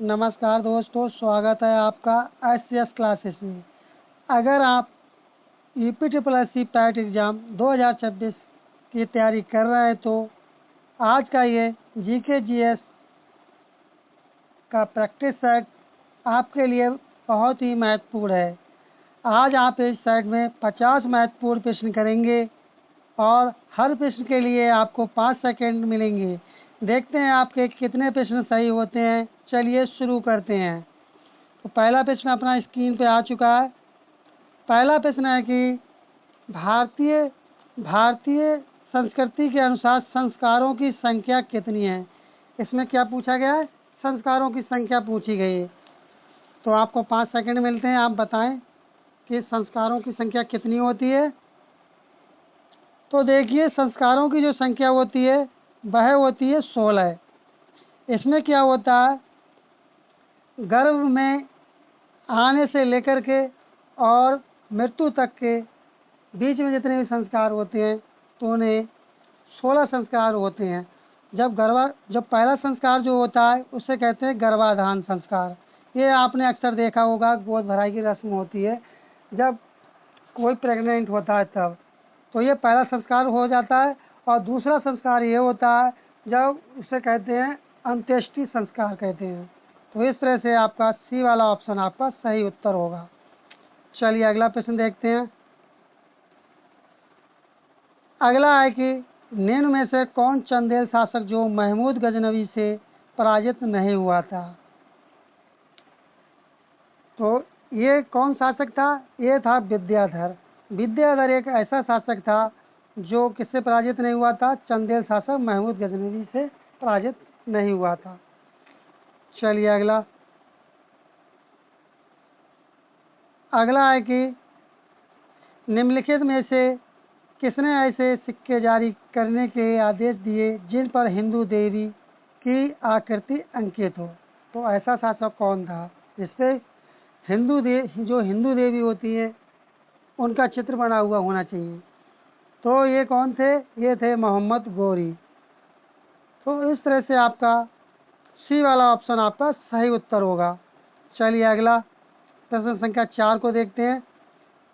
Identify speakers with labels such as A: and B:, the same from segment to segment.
A: नमस्कार दोस्तों, स्वागत है आपका एस क्लासेस में। अगर आप UP triple S C PET exam 2026 की तैयारी कर रहे हैं तो आज का ये जीके जीएस का प्रैक्टिस सेट आपके लिए बहुत ही महत्वपूर्ण है। आज आप इस सेट में 50 महत्वपूर्ण प्रश्न करेंगे और हर प्रश्न के लिए आपको 5 सेकंड मिलेंगे। देखते हैं आपके कितने प्रश्न सही होते हैं। चलिए शुरू करते हैं। तो पहला प्रश्न अपना स्क्रीन पे आ चुका है। पहला प्रश्न है कि भारतीय संस्कृति के अनुसार संस्कारों की संख्या कितनी है। इसमें क्या पूछा गया है? संस्कारों की संख्या पूछी गई है। तो आपको 5 सेकंड मिलते हैं, आप बताएं कि संस्कारों की संख्या कितनी होती है। तो देखिए, संस्कारों की जो संख्या होती है वह होती है 16। इसमें क्या होता है, गर्भ में आने से लेकर के और मृत्यु तक के बीच में जितने भी संस्कार होते हैं तो उन्हें 16 संस्कार होते हैं। जब पहला संस्कार जो होता है उसे कहते हैं गर्भाधान संस्कार। ये आपने अक्सर देखा होगा, गोद भराई की रस्म होती है जब कोई प्रेग्नेंट होता है तब। तो ये पहला संस्कार हो जाता है। और दूसरा संस्कार ये होता है जब उसे कहते हैं अंत्येष्टि संस्कार कहते हैं। तो इस तरह से आपका सी वाला ऑप्शन आपका सही उत्तर होगा। चलिए अगला प्रश्न देखते हैं। अगला है कि निम्न में से कौन चंदेल शासक जो महमूद गजनवी से पराजित नहीं हुआ था। तो ये कौन शासक था? ये था विद्याधर। विद्याधर एक ऐसा शासक था जो किससे पराजित नहीं हुआ था? चंदेल शासक महमूद गजनवी से पराजित नहीं हुआ था। चलिए अगला है कि निम्नलिखित में से किसने ऐसे सिक्के जारी करने के आदेश दिए जिन पर हिंदू देवी की आकृति अंकित हो। तो ऐसा शासक कौन था जिसपे जो हिंदू देवी होती है उनका चित्र बना हुआ होना चाहिए। तो ये कौन थे? ये थे मोहम्मद गौरी। तो इस तरह से आपका सी वाला ऑप्शन आपका सही उत्तर होगा। चलिए अगला प्रश्न संख्या 4 को देखते हैं।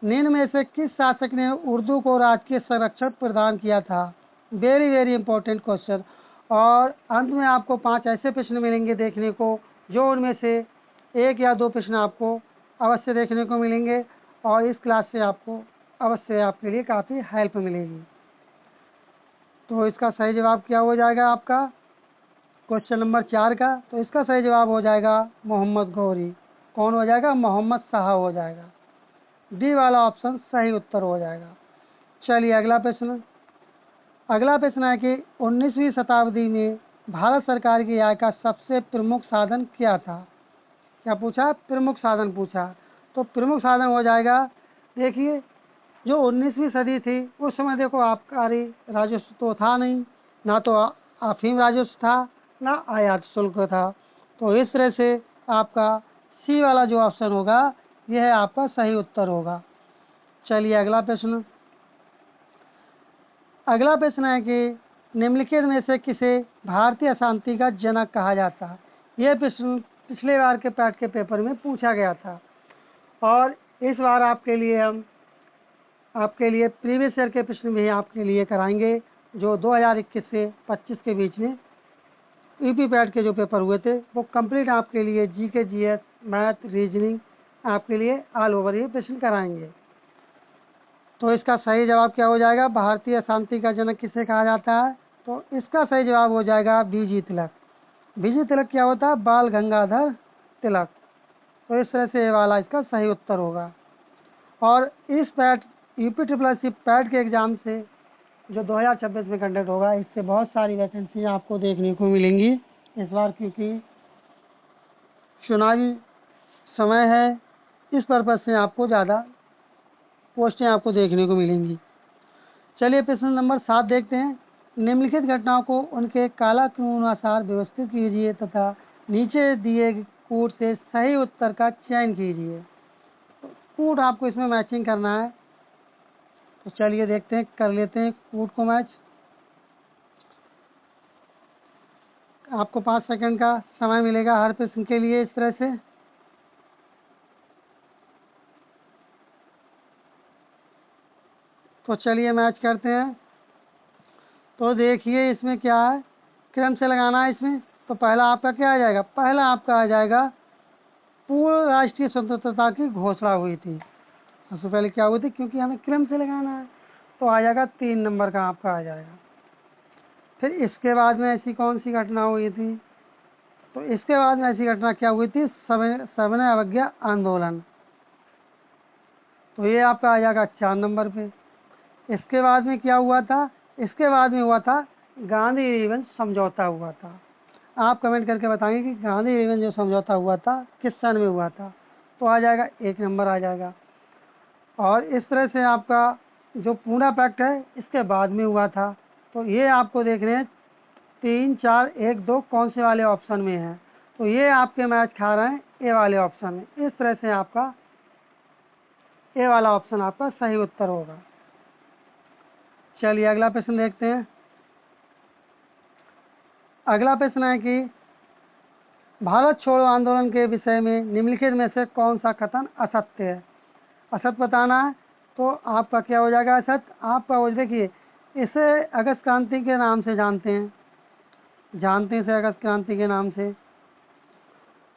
A: निम्न में से किस शासक ने उर्दू को राजकीय संरक्षण प्रदान किया था? Very very important question. और अंत में आपको 5 ऐसे प्रश्न मिलेंगे देखने को, जो उनमें से 1 या 2 प्रश्न आपको अवश्य देखने को मिलेंगे और इस क्लास से आपको अवश्य आपके लिए काफ़ी हेल्प मिलेगी। तो इसका सही जवाब क्या हो जाएगा आपका क्वेश्चन नंबर 4 का? तो इसका सही जवाब हो जाएगा मोहम्मद गौरी। कौन हो जाएगा? मोहम्मद शाह हो जाएगा। डी वाला ऑप्शन सही उत्तर हो जाएगा। चलिए अगला प्रश्न है कि 19वीं शताब्दी में भारत सरकार की आय का सबसे प्रमुख साधन क्या था? क्या पूछा? प्रमुख साधन पूछा। तो प्रमुख साधन हो जाएगा, देखिए जो 19वीं सदी थी उस समय देखो आबकारी राजस्व तो था नहीं, ना तो अफीम राजस्व था, ना आयात शुल्क था। तो इस तरह से आपका सी वाला जो ऑप्शन होगा यह आपका सही उत्तर होगा। चलिए अगला प्रश्न है कि निम्नलिखित में से किसे भारतीय अशांति का जनक कहा जाता है? यह प्रश्न पिछले बार के पैट के पेपर में पूछा गया था और इस बार आपके लिए प्रीवियस ईयर के प्रश्न भी आपके लिए कराएंगे, जो 2021 से 25 के बीच में यूपी पैट के जो पेपर हुए थे वो कंप्लीट आपके लिए जीके जीएस मैथ रीजनिंग आपके लिए ऑल ओवर ये प्रश्न कराएंगे। तो इसका सही जवाब क्या हो जाएगा? भारतीय शांति का जनक किसे कहा जाता है? तो इसका सही जवाब हो जाएगा बीजी तिलक। बीजी तिलक क्या होता है? बाल गंगाधर तिलक। तो इस तरह से ये वाला इसका सही उत्तर होगा। और इस PET UP triple S C PET के एग्ज़ाम से जो 2026 में कंडक्ट होगा, इससे बहुत सारी वैकेंसी आपको देखने को मिलेंगी इस बार, क्योंकि चुनावी समय है, इस पर्पज़ से आपको ज़्यादा पोस्टें आपको देखने को मिलेंगी। चलिए प्रश्न नंबर 7 देखते हैं। निम्नलिखित घटनाओं को उनके कालानुसार व्यवस्थित कीजिए तथा नीचे दिए कूट से सही उत्तर का चयन कीजिए। तो कूट आपको इसमें मैचिंग करना है। तो चलिए देखते हैं, कर लेते हैं कूट को मैच। आपको 5 सेकंड का समय मिलेगा हर प्रश्न के लिए इस तरह से। तो चलिए मैच करते हैं। तो देखिए इसमें क्या है, क्रम से लगाना है इसमें। तो पहला आपका क्या आ जाएगा, पहला आपका आ जाएगा पूर्ण राष्ट्रीय स्वतंत्रता की घोषणा हुई थी। सबसे पहले क्या हुई थी, क्योंकि हमें क्रम से लगाना है, तो आ जाएगा 3 नंबर का आपका आ जाएगा। फिर इसके बाद में ऐसी कौन सी घटना हुई थी, तो इसके बाद में ऐसी घटना क्या हुई थी, सविनय अवज्ञा आंदोलन, तो ये आपका आ जाएगा 4 नंबर पे। इसके बाद में क्या हुआ था, इसके बाद में हुआ था गांधी रिवन समझौता हुआ था। आप कमेंट करके बताएंगे कि गांधी रिवन जो समझौता हुआ था किस सन में हुआ था, तो आ जाएगा 1 नंबर आ जाएगा। और इस तरह से आपका जो पूना पैक्ट है इसके बाद में हुआ था। तो ये आपको देखने हैं 3, 4, 1, 2 कौन से वाले ऑप्शन में है, तो ये आपके मैच खा रहे हैं ए वाले ऑप्शन में। इस तरह से आपका ए वाला ऑप्शन आपका सही उत्तर होगा। चलिए अगला प्रश्न देखते हैं। अगला प्रश्न है कि भारत छोड़ो आंदोलन के विषय में निम्नलिखित में से कौन सा कथन असत्य है। असत्य बताना है, तो आपका क्या हो जाएगा असत्य, आपका वो देखिए इसे अगस्त क्रांति के नाम से जानते हैं इसे अगस्त क्रांति के नाम से।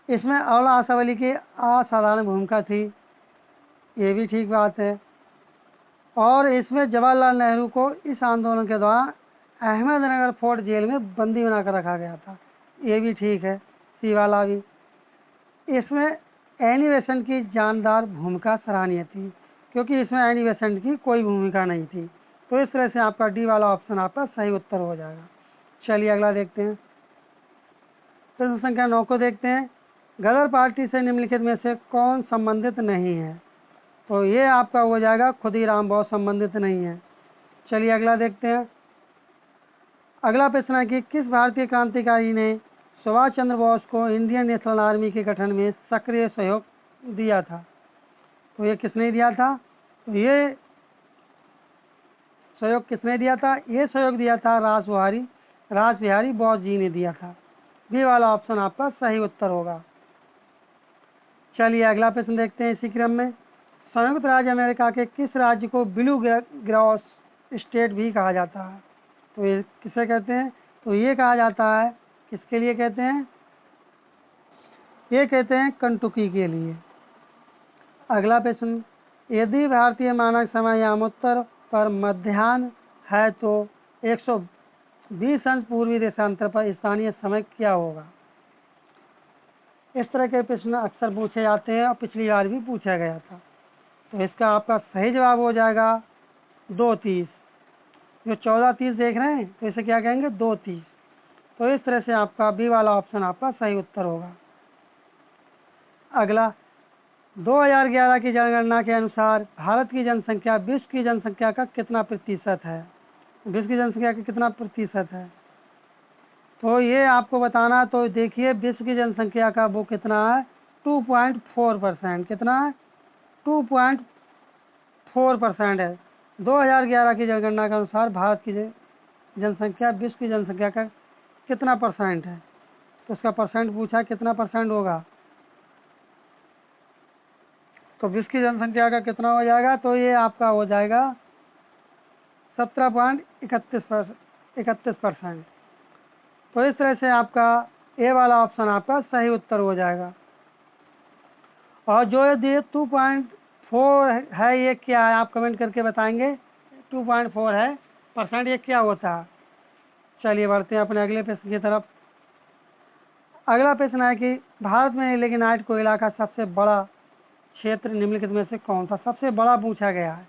A: इसमें अवला आशावली की असाधारण भूमिका थी, ये भी ठीक बात है। और इसमें जवाहरलाल नेहरू को इस आंदोलन के दौरान अहमदनगर फोर्ट जेल में बंदी बनाकर रखा गया था, ये भी ठीक है, सी वाला भी। इसमें एनी बेसेंट की जानदार भूमिका सराहनीय थी, क्योंकि इसमें एनी बेसेंट की कोई भूमिका नहीं थी। तो इस तरह से आपका डी वाला ऑप्शन आपका सही उत्तर हो जाएगा। चलिए अगला देखते हैं। प्रश्न संख्या 9 को देखते हैं। गदर पार्टी से निम्नलिखित में से कौन संबंधित नहीं है, तो ये आपका हो जाएगा खुदीराम बोस संबंधित नहीं है। चलिए अगला देखते हैं। अगला प्रश्न है कि किस भारतीय क्रांतिकारी ने सुभाष चंद्र बोस को इंडियन नेशनल आर्मी के गठन में सक्रिय सहयोग दिया था, तो ये किसने दिया था, तो ये सहयोग किसने दिया था, ये सहयोग दिया था रास बिहारी बोस जी ने दिया था। बी वाला ऑप्शन आपका सही उत्तर होगा। चलिए अगला प्रश्न देखते हैं इसी क्रम में। संयुक्त राज्य अमेरिका के किस राज्य को ब्लू ग्रास स्टेट भी कहा जाता है, तो ये किसे कहते हैं, तो ये कहा जाता है, किसके लिए कहते हैं, ये कहते हैं कंटुकी के लिए। अगला प्रश्न, यदि भारतीय मानक समय यामोत्तर पर मध्याह्न है तो 120 अंश पूर्वी देशांतर पर स्थानीय समय क्या होगा। इस तरह के प्रश्न अक्सर पूछे जाते हैं और पिछली बार भी पूछा गया था। तो इसका आपका सही जवाब हो जाएगा 2:30। जो 14:30 देख रहे हैं तो इसे क्या कहेंगे, 2:30। तो इस तरह से आपका बी वाला ऑप्शन आपका सही उत्तर होगा। अगला, 2011 की जनगणना के अनुसार भारत की जनसंख्या विश्व की जनसंख्या का कितना प्रतिशत है, विश्व की जनसंख्या का कितना प्रतिशत है, तो ये आपको बताना। तो देखिए विश्व की जनसंख्या का वो कितना है, 2.4%। कितना है, 2.4% है। 2011 की जनगणना के अनुसार भारत की जनसंख्या विश्व की जनसंख्या का कितना परसेंट है, तो उसका परसेंट पूछा कितना परसेंट होगा, तो विश्व की जनसंख्या का कितना हो जाएगा, तो ये आपका हो जाएगा 17.31%। तो इस तरह से आपका ए वाला ऑप्शन आपका सही उत्तर हो जाएगा। और जो ये 2.4 है ये क्या है, आप कमेंट करके बताएंगे। 2.4 है परसेंट, ये क्या होता है। चलिए बढ़ते हैं अपने अगले प्रश्न की तरफ। अगला प्रश्न है कि भारत में लिग्नाइट कोयला का सबसे बड़ा क्षेत्र निम्नलिखित में से कौन सा, सबसे बड़ा पूछा गया है।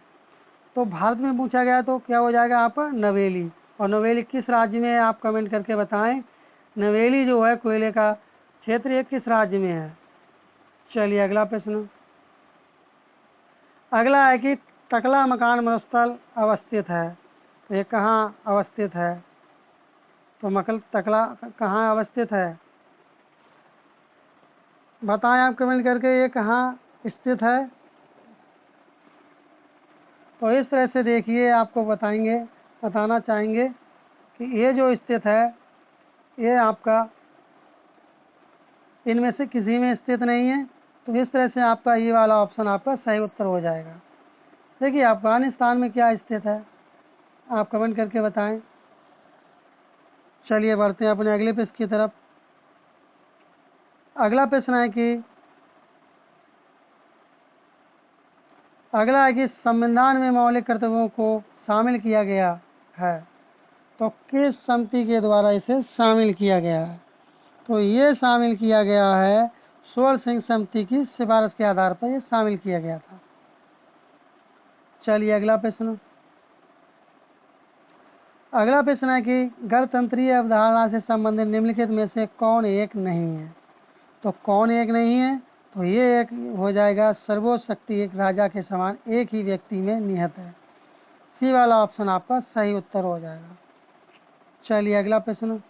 A: तो भारत में पूछा गया तो क्या हो जाएगा आपका नवेली। और नवेली किस राज्य में है, आप कमेंट करके बताएं। नवेली जो है कोयले का क्षेत्र ये किस राज्य में है। चलिए अगला प्रश्न। अगला है कि टकला मकान मरुस्थल अवस्थित है, तो ये कहाँ अवस्थित है, तो टकला कहाँ अवस्थित है, बताएं आप कमेंट करके ये कहाँ स्थित है। तो इस तरह से देखिए आपको बताना चाहेंगे कि ये जो स्थित है ये आपका इनमें से किसी में स्थित नहीं है। तो इस तरह से आपका ये वाला ऑप्शन आपका सही उत्तर हो जाएगा। देखिए अफगानिस्तान में क्या स्थित है, आप कमेंट करके बताएं। चलिए बढ़ते हैं अपने अगले प्रश्न की तरफ। अगला प्रश्न है कि संविधान में मौलिक कर्तव्यों को शामिल किया गया है, तो किस समिति के द्वारा इसे शामिल किया गया है? तो ये शामिल किया गया है स्वर्ण सिंह समिति की सिफारिश के आधार पर ये शामिल किया गया था। चलिए अगला प्रश्न है कि गणतंत्रीय अवधारणा से संबंधित निम्नलिखित में से कौन एक नहीं है? तो कौन एक नहीं है? तो ये एक हो जाएगा सर्वोच्च शक्ति एक राजा के समान एक ही व्यक्ति में निहित है। सी वाला ऑप्शन आपका सही उत्तर हो जाएगा। चलिए अगला प्रश्न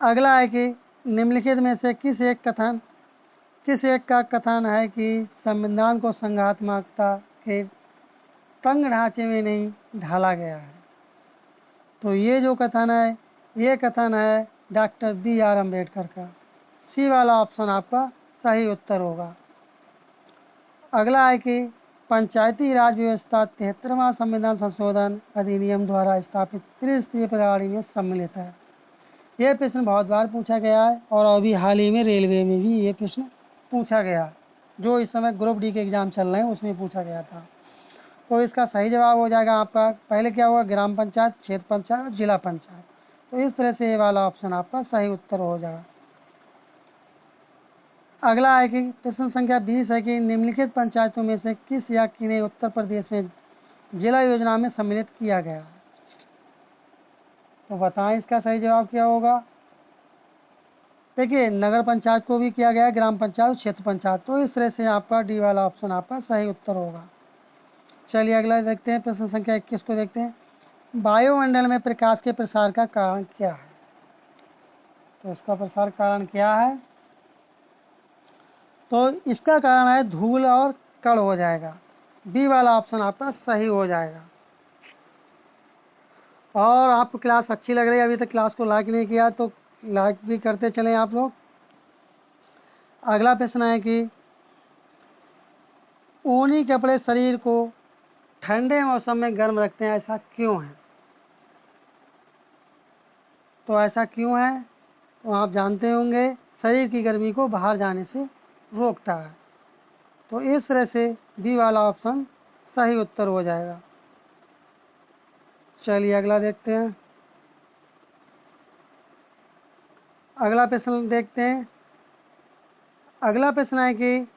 A: है कि निम्नलिखित में से किस एक का कथन है कि संविधान को संघात्मकता के तंग ढांचे में नहीं ढाला गया है? तो ये जो कथन है ये कथन है डॉक्टर BR अम्बेडकर का। सी वाला ऑप्शन आपका सही उत्तर होगा। अगला है कि पंचायती राज व्यवस्था 73वां संविधान संशोधन अधिनियम द्वारा स्थापित त्रिस्तरीय प्रणाली में सम्मिलित है। ये प्रश्न बहुत बार पूछा गया है और अभी हाल ही में रेलवे में भी ये प्रश्न पूछा गया, जो इस समय ग्रुप डी के एग्जाम चल रहे हैं उसमें पूछा गया था। तो इसका सही जवाब हो जाएगा आपका, पहले क्या हुआ, ग्राम पंचायत, क्षेत्र पंचायत और जिला पंचायत। तो इस तरह से ये वाला ऑप्शन आपका सही उत्तर हो जाएगा। अगला है कि प्रश्न संख्या 20 है कि निम्नलिखित पंचायतों में से किस या किन्हें उत्तर प्रदेश में जिला योजना में सम्मिलित किया गया? तो बताएं इसका सही जवाब क्या होगा। देखिए नगर पंचायत को भी किया गया है, ग्राम पंचायत, क्षेत्र पंचायत। तो इस तरह से आपका डी वाला ऑप्शन आपका सही उत्तर होगा। चलिए अगला देखते हैं, प्रश्न संख्या 21 को देखते हैं। वायुमंडल में प्रकाश के प्रसार का कारण क्या है? तो इसका प्रसार कारण क्या है? तो इसका कारण है धूल और कण हो जाएगा। बी वाला ऑप्शन आपका सही हो जाएगा। और आपको क्लास अच्छी लग रही है, अभी तक क्लास को लाइक नहीं किया तो लाइक भी करते चलें आप लोग। अगला प्रश्न है कि ऊनी कपड़े शरीर को ठंडे मौसम में गर्म रखते हैं, ऐसा क्यों है? तो ऐसा क्यों है? तो आप जानते होंगे शरीर की गर्मी को बाहर जाने से रोकता है। तो इस तरह से बी वाला ऑप्शन सही उत्तर हो जाएगा। चलिए अगला देखते हैं। अगला प्रश्न देखते हैं। अगला प्रश्न है कि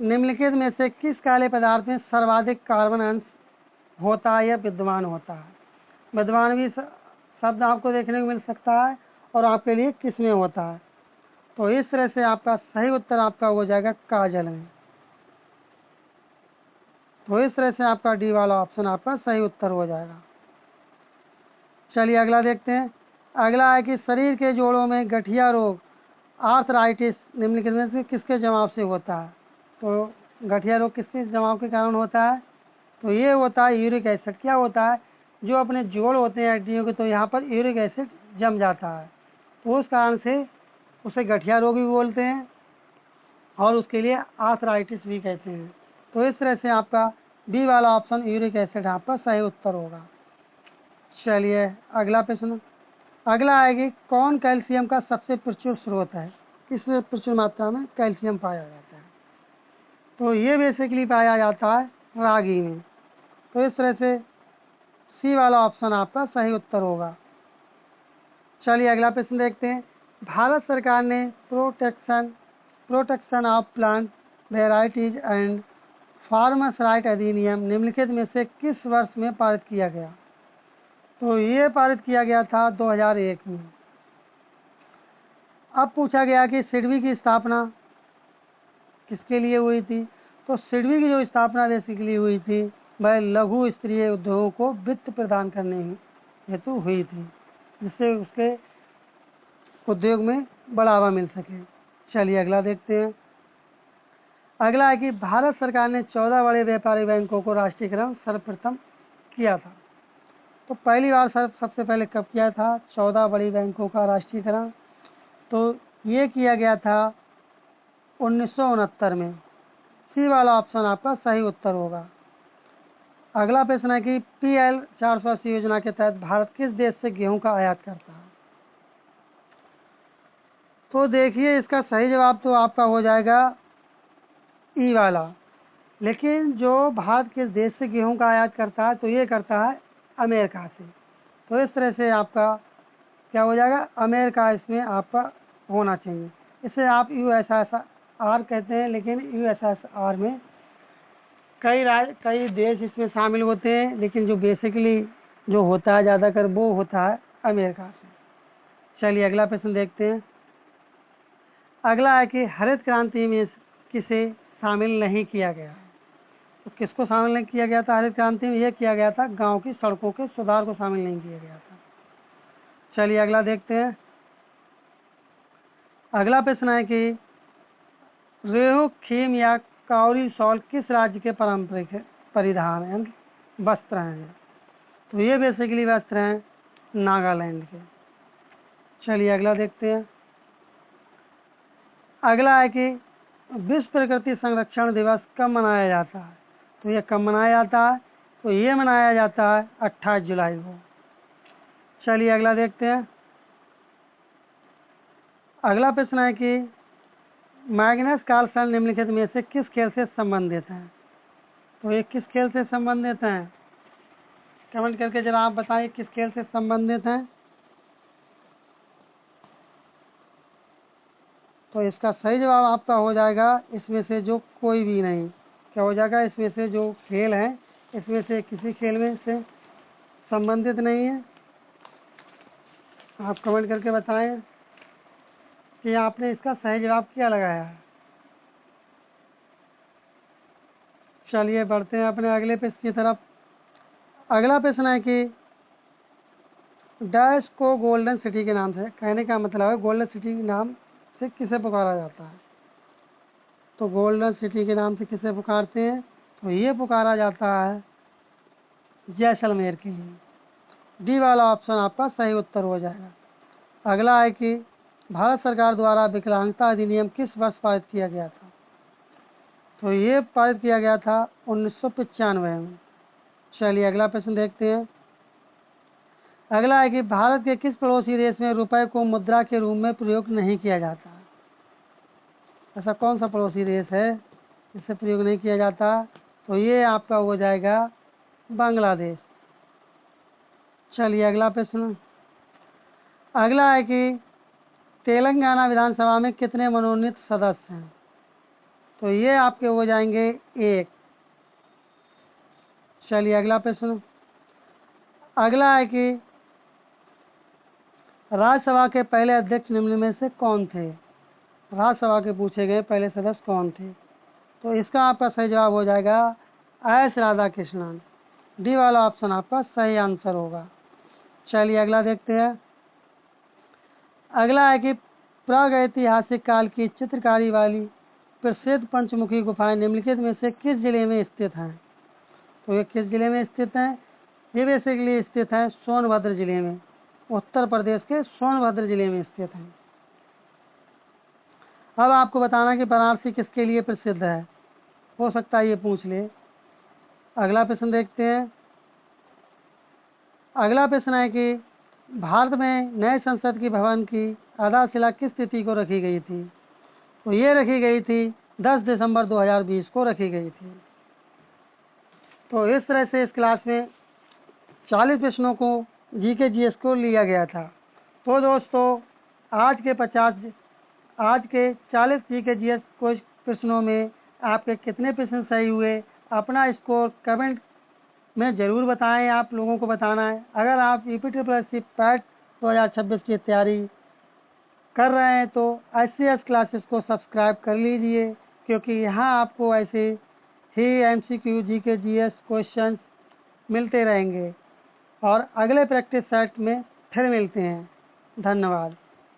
A: निम्नलिखित में से किस काले पदार्थ में सर्वाधिक कार्बन अंश होता है या विद्यमान होता है? विद्यमान भी शब्द आपको देखने को मिल सकता है और आपके लिए किस में होता है? तो इस तरह से आपका सही उत्तर आपका हो जाएगा काजल में। तो इस तरह से आपका डी वाला ऑप्शन आपका सही उत्तर हो जाएगा। चलिए अगला देखते हैं। अगला है कि शरीर के जोड़ों में गठिया रोग आर्थराइटिस निम्नलिखित में से किसके जमाव से होता है? तो गठिया रोग किसके जमाव के कारण होता है? तो ये होता है यूरिक एसिड। क्या होता है, जो अपने जोड़ होते हैं हड्डियों के, तो यहाँ पर यूरिक एसिड जम जाता है, तो उस कारण से उसे गठिया रोग भी बोलते हैं और उसके लिए आर्थराइटिस भी कहते हैं। तो इस तरह से आपका बी वाला ऑप्शन यूरिक एसिड आपका सही उत्तर होगा। चलिए अगला प्रश्न। अगला है कि कौन कैल्शियम का सबसे प्रचुर स्रोत है? किस प्रचुर मात्रा में कैल्शियम पाया जाता है? तो ये बेसिकली पाया जाता है रागी में। तो इस तरह से सी वाला ऑप्शन आपका सही उत्तर होगा। चलिए अगला प्रश्न देखते हैं। भारत सरकार ने protection of plant varieties and farmers right अधिनियम निम्नलिखित में से किस वर्ष में पारित किया गया? तो ये पारित किया गया था 2001 में। अब पूछा गया कि सिडबी की स्थापना किसके लिए हुई थी? तो सिडबी की जो स्थापना बेसिकली हुई थी वह लघु स्तरीय उद्योगों को वित्त प्रदान करने हेतु हुई थी, जिससे उसके उद्योग में बढ़ावा मिल सके। चलिए अगला देखते हैं। अगला है कि भारत सरकार ने 14 बड़े व्यापारी बैंकों को राष्ट्रीयकरण सर्वप्रथम किया था। तो पहली बार सबसे पहले कब किया था? 14 बड़ी बैंकों का राष्ट्रीयकरण। तो ये किया गया था 1969 में। सी वाला ऑप्शन आपका सही उत्तर होगा। अगला प्रश्न है कि PL 480 योजना के तहत भारत किस देश से गेहूं का आयात करता है? तो देखिए, इसका सही जवाब तो आपका हो जाएगा ई वाला। लेकिन जो भारत किस देश से गेहूं का आयात करता है, तो ये करता है अमेरिका से। तो इस तरह से आपका क्या हो जाएगा? अमेरिका इसमें आपका होना चाहिए। इसे आप USSR कहते हैं, लेकिन USSR में कई देश इसमें शामिल होते हैं, लेकिन जो बेसिकली जो होता है ज़्यादातर वो होता है अमेरिका से। चलिए अगला प्रश्न देखते हैं। अगला है कि हरित क्रांति में किसे शामिल नहीं किया गया? तो किसको शामिल नहीं किया गया था हरित क्रांति में? यह किया गया था गांव की सड़कों के सुधार को शामिल नहीं किया गया था। चलिए अगला देखते हैं। अगला प्रश्न है कि रेहू खीम या काउरी शॉल किस राज्य के पारंपरिक परिधान हैं, वस्त्र हैं? तो ये बेसिकली वस्त्र हैं नागालैंड के। चलिए अगला देखते हैं। अगला है कि विश्व प्रकृति संरक्षण दिवस कब मनाया जाता है? तो ये कब मनाया जाता है? तो ये मनाया जाता है 28 जुलाई को। चलिए अगला देखते हैं। अगला प्रश्न है कि मैग्नस कार्लसन निम्नलिखित में से किस खेल से संबंधित हैं? तो ये किस खेल से संबंधित हैं? कमेंट करके जरा आप बताइए किस खेल से संबंधित हैं। तो इसका सही जवाब आपका हो जाएगा इसमें से जो कोई भी नहीं। क्या हो जाएगा? इसमें से जो खेल है, इसमें से किसी खेल में से संबंधित नहीं है। आप कमेंट करके बताएं कि आपने इसका सही जवाब क्या लगाया है। चलिए बढ़ते हैं अपने अगले प्रश्न की तरफ। अगला प्रश्न है कि डैश को गोल्डन सिटी के नाम से, कहने का मतलब है गोल्डन सिटी के नाम से किसे पुकारा जाता है? तो गोल्डन सिटी के नाम से किसे पुकारते हैं? तो ये पुकारा जाता है जैसलमेर के लिए। डी वाला ऑप्शन आपका सही उत्तर हो जाएगा। अगला है कि भारत सरकार द्वारा विकलांगता अधिनियम किस वर्ष पारित किया गया था? तो ये पारित किया गया था 1995 में। चलिए अगला प्रश्न देखते हैं। अगला है कि भारत के किस पड़ोसी देश में रुपए को मुद्रा के रूप में प्रयोग नहीं किया जाता? ऐसा कौन सा पड़ोसी देश है जिससे प्रयोग नहीं किया जाता? तो ये आपका हो जाएगा बांग्लादेश। चलिए अगला प्रश्न। अगला है कि तेलंगाना विधानसभा में कितने मनोनीत सदस्य हैं? तो ये आपके हो जाएंगे 1। चलिए अगला प्रश्न। अगला है कि राज्यसभा के पहले अध्यक्ष निम्न में से कौन थे? राज्यसभा के पूछे गए पहले सदस्य कौन थे? तो इसका आपका सही जवाब हो जाएगा एस राधाकृष्णन। डी वाला ऑप्शन आपका सही आंसर होगा। चलिए अगला देखते हैं। अगला है कि प्रागैतिहासिक काल की चित्रकारी वाली प्रसिद्ध पंचमुखी गुफाएं निम्नलिखित में से किस जिले में स्थित हैं? तो ये किस जिले में स्थित हैं? ये बेसिकली स्थित है सोनभद्र जिले में, उत्तर प्रदेश के सोनभद्र जिले में स्थित हैं। अब आपको बताना कि बनारसी किसके लिए प्रसिद्ध है, हो सकता है ये पूछ ले। अगला प्रश्न देखते हैं। अगला प्रश्न है कि भारत में नए संसद की भवन की आधारशिला किस तिथि को रखी गई थी? तो ये रखी गई थी 10 दिसंबर 2020 को रखी गई थी। तो इस तरह से इस क्लास में 40 प्रश्नों को जीके जीएस को लिया गया था। तो दोस्तों आज के 40 जीके जीएस कुछ प्रश्नों में आपके कितने प्रश्न सही हुए, अपना स्कोर कमेंट में ज़रूर बताएं। आप लोगों को बताना है। अगर आप UPTSS पैट 2026 की तैयारी कर रहे हैं तो ICS क्लासेस को सब्सक्राइब कर लीजिए, क्योंकि यहाँ आपको ऐसे ही MCQ जीके जीएस क्वेश्चंस मिलते रहेंगे। और अगले प्रैक्टिस सेट में फिर मिलते हैं। धन्यवाद।